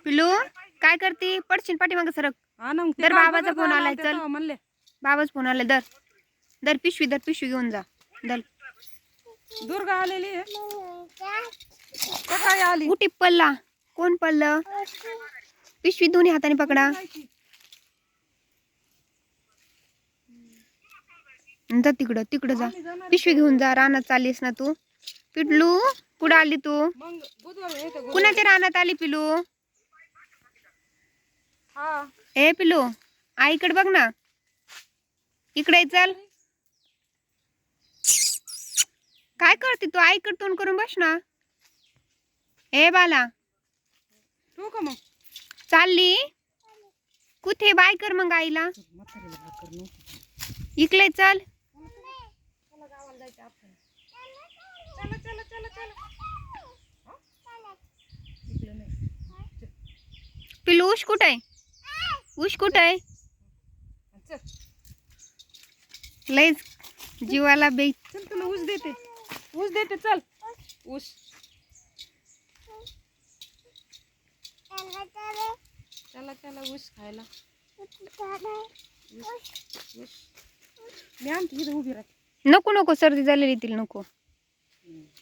पिलू काय करते? पडशील पाठीमागे सरक. दर बाबाचा फोन आलाय. चल बाबाचा फोन आलाय. दर दर पिशवी घेऊन जा. दर दुर्गा आलेली आहे. काय आली? कुठे पडला? कोण पडलं? पिशवी दोन्ही हाताने पकडा. जा तिकडं जा. पिशवी घेऊन जा. रानात चाललीस ना तू? पिल्लू कुठं आली तू? कुणाच्या रानात आली पिलू? ए पिलू आईकडे बघ ना. इकडे चल. काय करते तू? आईकडे तोंड करून बस ना. ए बाला तू का मग चालली कुठे? बाय कर मग आईला. इकडे चल. पिलू उश कुठे आहे? उश कुठे आहे? लय जीवाला बे. चल तुला ऊस देते चल. ऊस चला ऊस खायला. मी आणते इथं उभी राहते. नको सर्दी झालेली तिला नको.